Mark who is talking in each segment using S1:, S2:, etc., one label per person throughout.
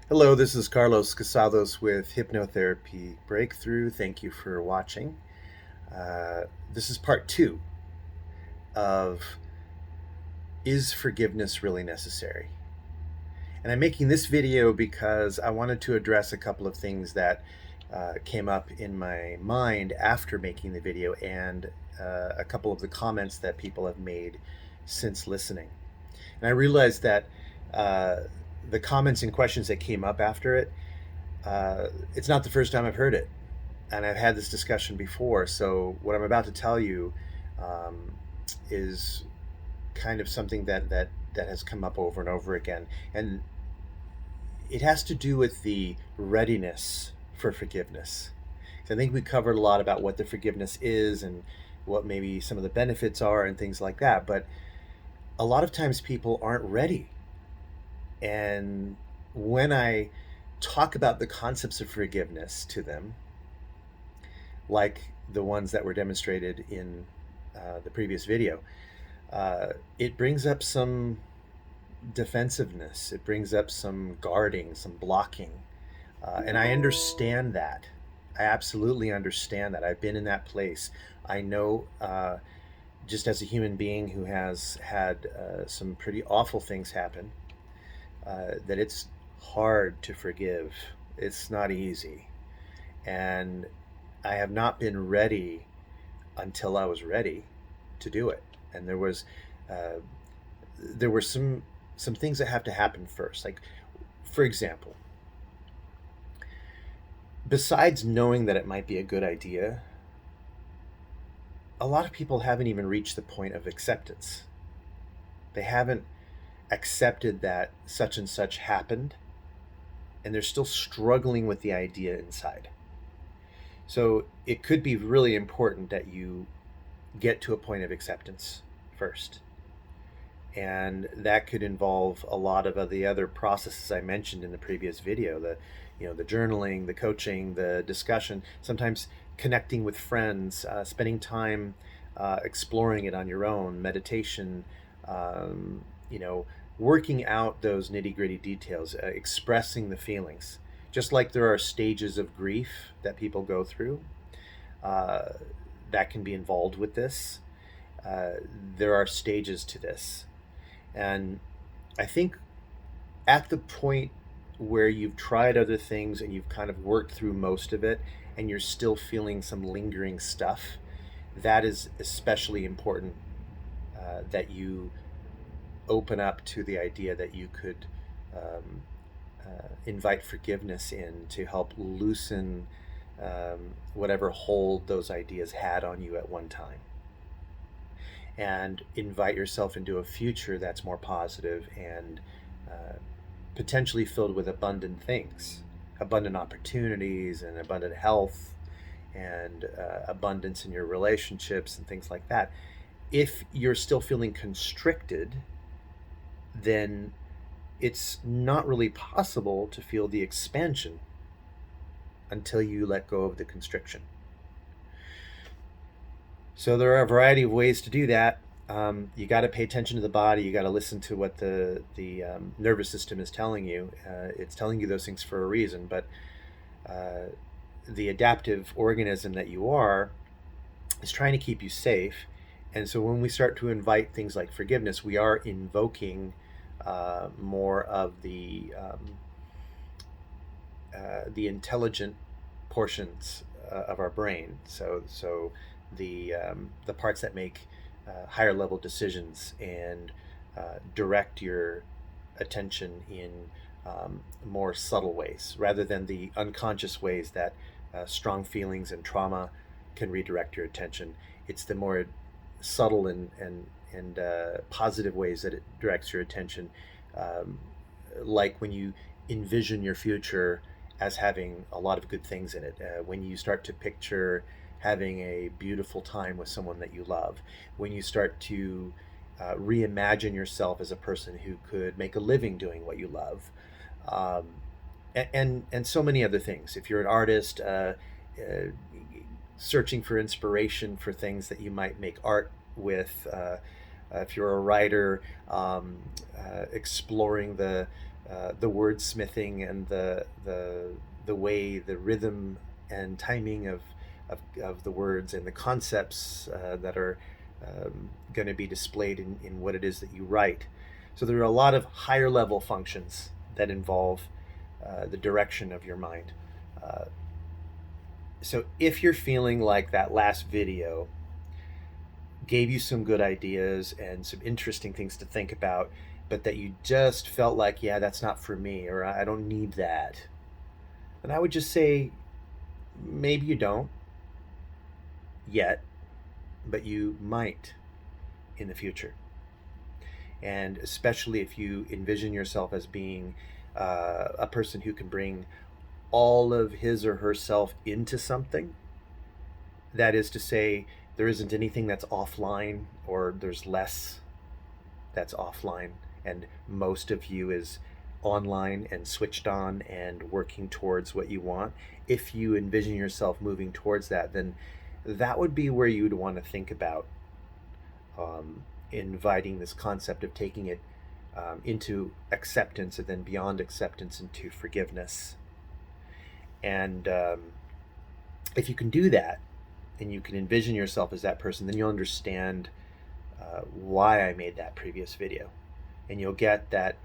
S1: Hello, this is Carlos Casados with Hypnotherapy Breakthrough. Thank you for watching. Uh, this is part two of Is Forgiveness Really Necessary? And I'm making this video because I wanted to address a couple of things that came up in my mind after making the video and a couple of the comments that people have made since listening. And I realized that uh, the comments and questions that came up after it, it's not the first time I've heard it. And I've had this discussion before. So what I'm about to tell you um, is kind of something that has come up over and over again, and it has to do with the readiness for forgiveness. So I think we covered a lot about what the forgiveness is and what maybe some of the benefits are and things like that. But a lot of times people aren't ready, and when I talk about the concepts of forgiveness to them, like the ones that were demonstrated in the previous video, it brings up some defensiveness. It brings up some guarding, some blocking. And I understand that. I absolutely understand that. I've been in that place. I know, just as a human being who has had some pretty awful things happen, that it's hard to forgive. It's not easy. And I have not been ready until I was ready to do it. And uh, there were some things that have to happen first. Like, for example, besides knowing that it might be a good idea, a lot of people haven't even reached the point of acceptance. They haven't accepted that such and such happened, and they're still struggling with the idea inside. So it could be really important that you get to a point of acceptance first. And that could involve a lot of the other processes I mentioned in the previous video, the journaling, the coaching, the discussion, sometimes connecting with friends, spending time exploring it on your own, meditation, um, you know working out those nitty gritty details, expressing the feelings, just like there are stages of grief that people go through, uh, that can be involved with this. uh, there are stages to this. And I think at the point where you've tried other things and you've kind of worked through most of it and you're still feeling some lingering stuff, that is especially important, that you open up to the idea that you could um, invite forgiveness in to help loosen whatever hold those ideas had on you at one time, and invite yourself into a future that's more positive and uh, potentially filled with abundant things, abundant opportunities, and abundant health, and abundance in your relationships and things like that. If you're still feeling constricted, then it's not really possible to feel the expansion until you let go of the constriction. So there are a variety of ways to do that. You got to pay attention to the body. You got to listen to what the nervous system is telling you. It's telling you those things for a reason. But uh, the adaptive organism that you are is trying to keep you safe. And so when we start to invite things like forgiveness, we are invoking more of the intelligent portions of our brain. So the parts that make higher level decisions and direct your attention in more subtle ways, rather than the unconscious ways that strong feelings and trauma can redirect your attention. It's the more subtle and positive ways that it directs your attention, um, like when you envision your future as having a lot of good things in it. When you start to picture having a beautiful time with someone that you love, when you start to reimagine yourself as a person who could make a living doing what you love, um, and so many other things. If you're an artist, uh, searching for inspiration for things that you might make art with. If you're a writer, exploring the wordsmithing and the way the rhythm and timing of the words and the concepts that are going to be displayed in what it is that you write. So there are a lot of higher level functions that involve the direction of your mind. Uh, so if you're feeling like that last video gave you some good ideas and some interesting things to think about, but that you just felt like, yeah, that's not for me, or I don't need that, then I would just say maybe you don't yet, but you might in the future. And especially if you envision yourself as being a person who can bring all of his or herself into something, that is to say, there isn't anything that's offline, or there's less that's offline, and most of you is online and switched on and working towards what you want. If you envision yourself moving towards that, then that would be where you'd want to think about inviting this concept of taking it into acceptance, and then beyond acceptance into forgiveness. And if you can do that, and you can envision yourself as that person, then you'll understand why I made that previous video. And you'll get that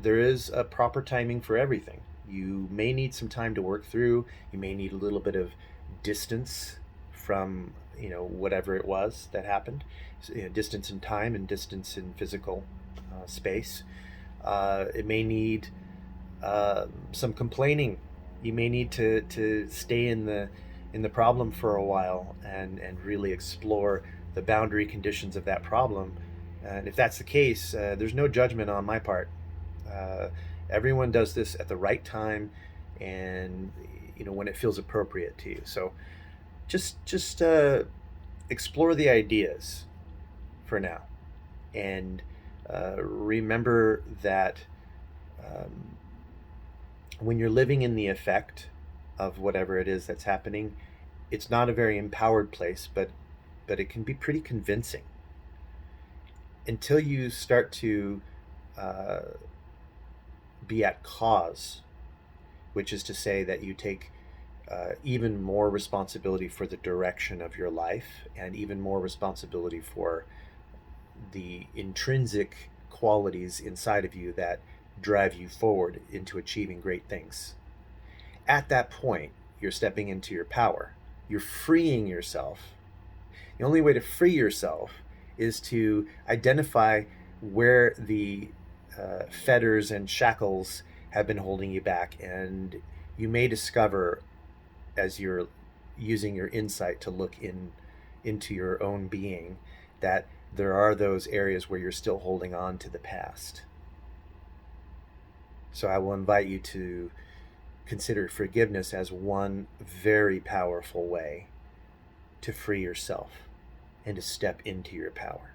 S1: there is a proper timing for everything. You may need some time to work through. You may need a little bit of distance from whatever it was that happened. So, distance in time and distance in physical space. It may need some complaining. You may need to stay in the problem for a while and really explore the boundary conditions of that problem. And if that's the case, there's no judgment on my part. Everyone does this at the right time, and when it feels appropriate to you. So just explore the ideas for now, and remember that when you're living in the effect of whatever it is that's happening, it's not a very empowered place, but it can be pretty convincing until you start to be at cause, which is to say that you take even more responsibility for the direction of your life, and even more responsibility for the intrinsic qualities inside of you that drive you forward into achieving great things. At that point, you're stepping into your power. You're freeing yourself. The only way to free yourself is to identify where the fetters and shackles have been holding you back. And you may discover, as you're using your insight to look into your own being, that there are those areas where you're still holding on to the past. So I will invite you to consider forgiveness as one very powerful way to free yourself and to step into your power.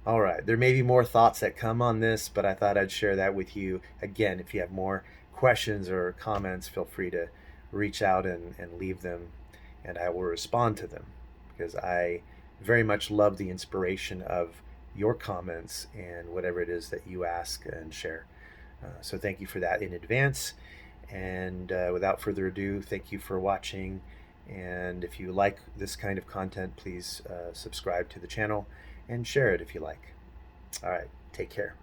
S1: All right, there may be more thoughts that come on this, but I thought I'd share that with you. Again, if you have more questions or comments, feel free to reach out and leave them, and I will respond to them, because I very much love the inspiration of your comments and whatever it is that you ask and share. So thank you for that in advance. And without further ado, thank you for watching. And if you like this kind of content, please subscribe to the channel and share it if you like. All right, take care.